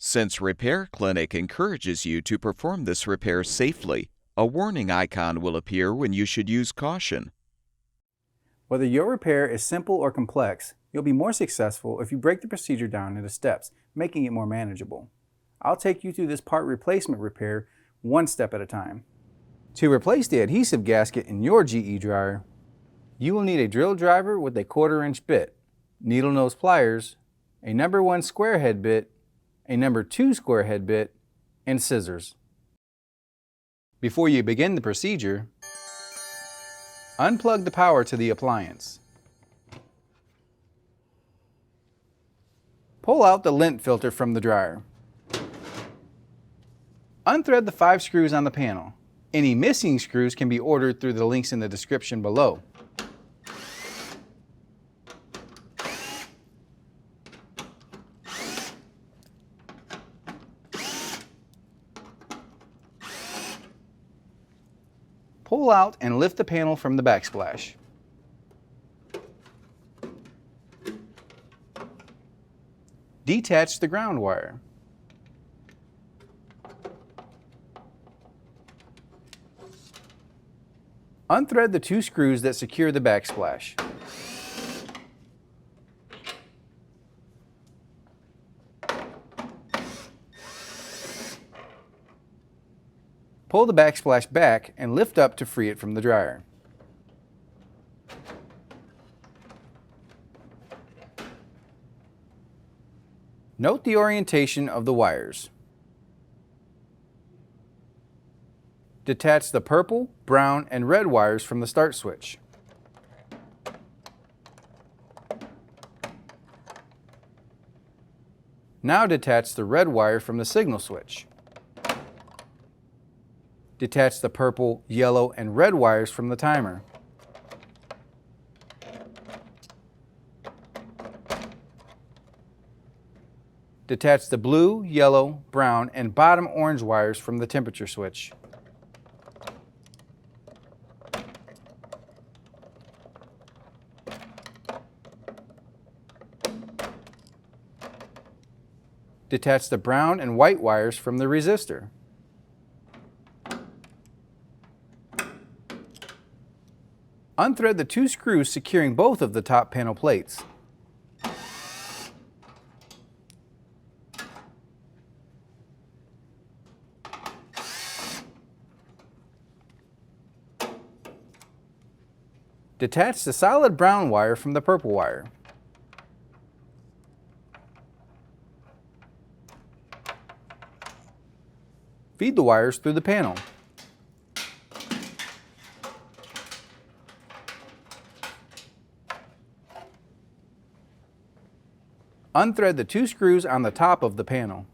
Since Repair Clinic encourages you to perform this repair safely, a warning icon will appear when you should use caution. Whether your repair is simple or complex, you'll be more successful if you break the procedure down into steps, making it more manageable. I'll take you through this part replacement repair one step at a time. To replace the adhesive gasket in your GE dryer, you will need a drill driver with a 1/4 inch bit, needle nose pliers, a number 1 square head bit, a number 2 square head bit, and scissors. Before you begin the procedure, unplug the power to the appliance. Pull out the lint filter from the dryer. Unthread the 5 screws on the panel. Any missing screws can be ordered through the links in the description below. Pull out and lift the panel from the backsplash. Detach the ground wire. Unthread the 2 screws that secure the backsplash. Pull the backsplash back and lift up to free it from the dryer. Note the orientation of the wires. Detach the purple, brown, and red wires from the start switch. Now detach the red wire from the signal switch. Detach the purple, yellow, and red wires from the timer. Detach the blue, yellow, brown, and bottom orange wires from the temperature switch. Detach the brown and white wires from the resistor. Unthread the 2 screws securing both of the top panel plates. Detach the solid brown wire from the purple wire. Feed the wires through the panel. Unthread the 2 screws on the top of the panel.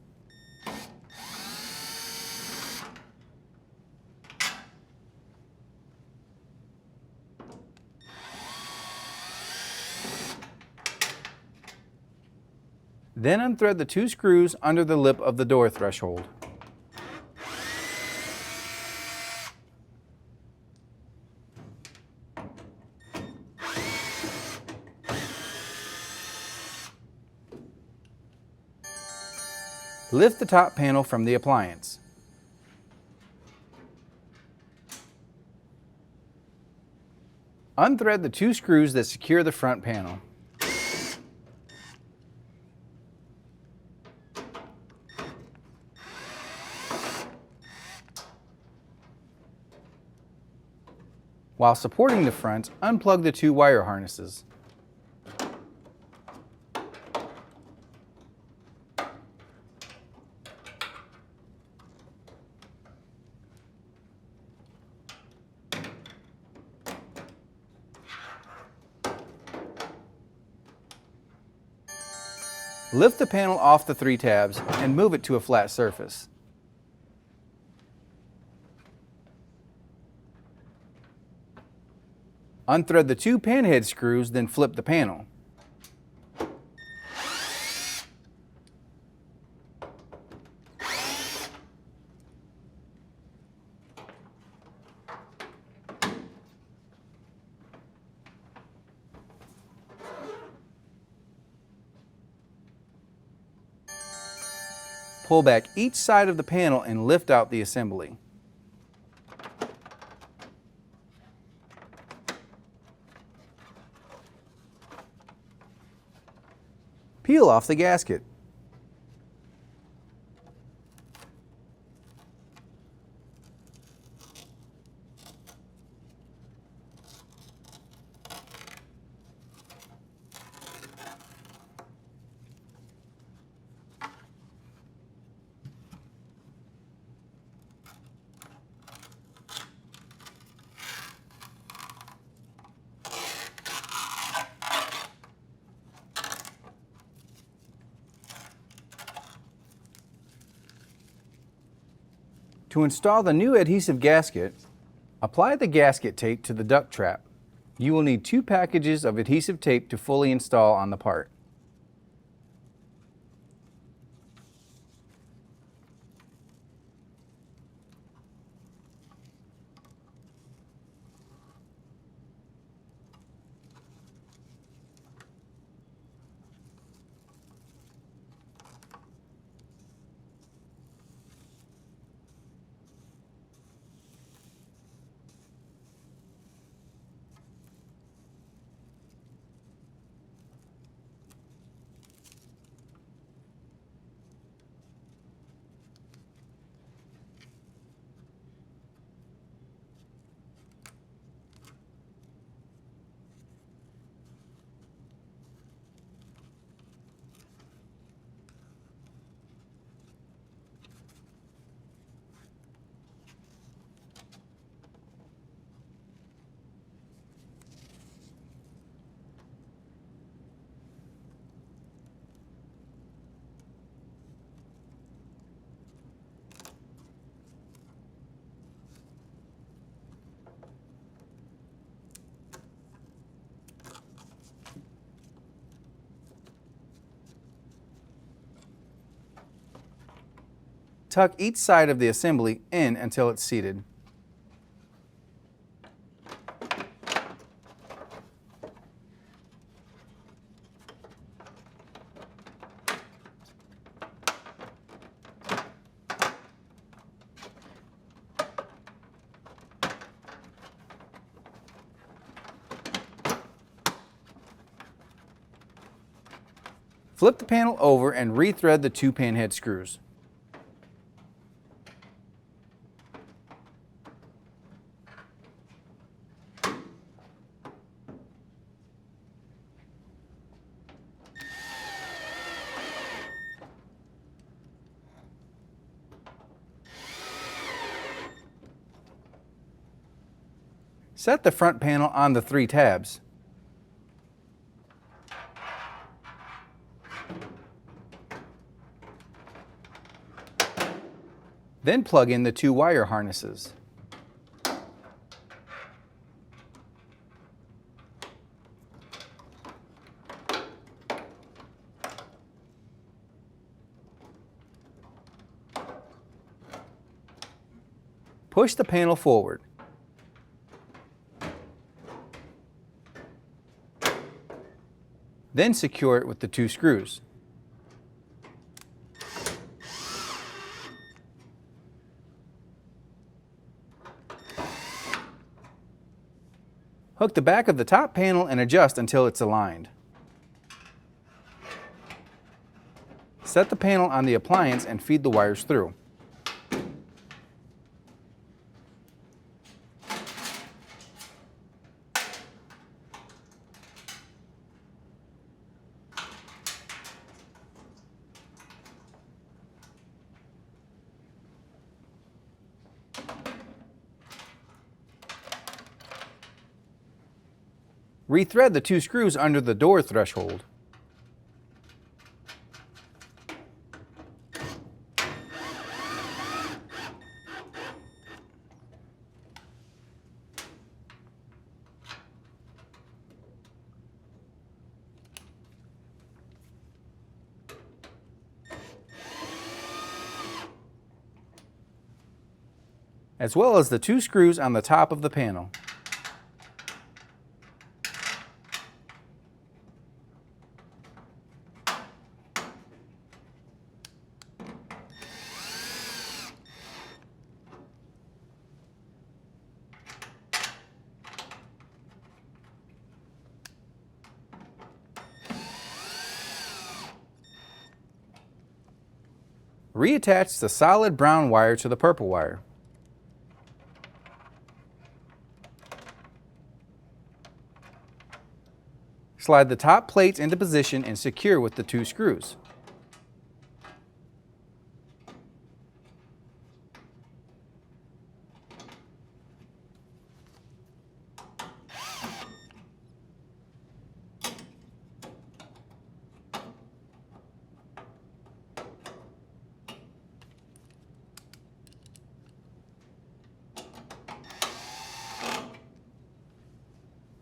Then unthread the 2 screws under the lip of the door threshold. Lift the top panel from the appliance. Unthread the 2 screws that secure the front panel. While supporting the front, unplug the 2 wire harnesses. Lift the panel off the 3 tabs and move it to a flat surface. Unthread the 2 panhead screws, then flip the panel. Pull back each side of the panel and lift out the assembly. Peel off the gasket. To install the new adhesive gasket, apply the gasket tape to the duct trap. You will need 2 packages of adhesive tape to fully install on the part. Tuck each side of the assembly in until it's seated. Flip the panel over and re-thread the 2 panhead screws. Set the front panel on the 3 tabs. Then plug in the 2 wire harnesses. Push the panel forward. Then secure it with the 2 screws. Hook the back of the top panel and adjust until it's aligned. Set the panel on the appliance and feed the wires through. Rethread the 2 screws under the door threshold. As well as the 2 screws on the top of the panel. Reattach the solid brown wire to the purple wire. Slide the top plates into position and secure with the 2 screws.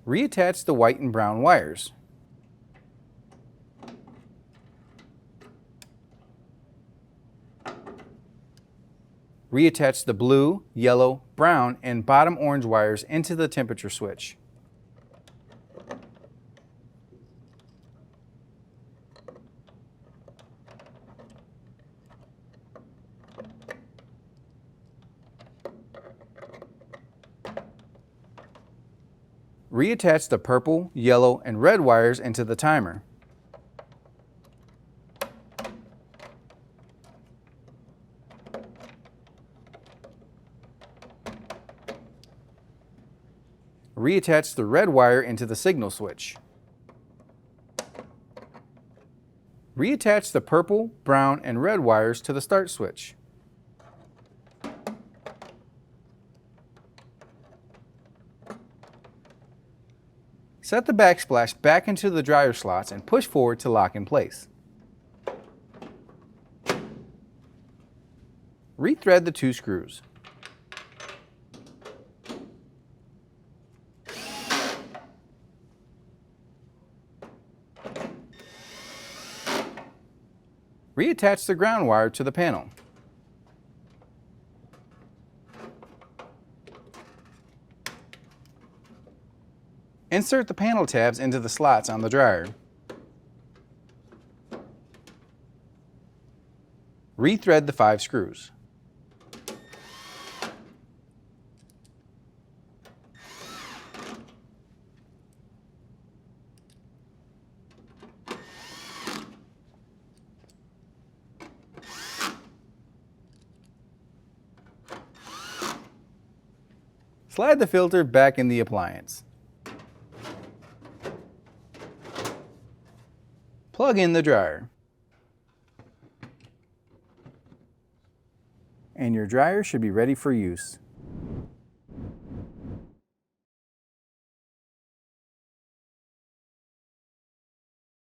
Reattach the white and brown wires. Reattach the blue, yellow, brown, and bottom orange wires into the temperature switch. Reattach the purple, yellow, and red wires into the timer. Reattach the red wire into the signal switch. Reattach the purple, brown, and red wires to the start switch. Set the backsplash back into the dryer slots and push forward to lock in place. Rethread the 2 screws. Reattach the ground wire to the panel. Insert the panel tabs into the slots on the dryer. Rethread the 5 screws. Slide the filter back in the appliance. Plug in the dryer. And your dryer should be ready for use.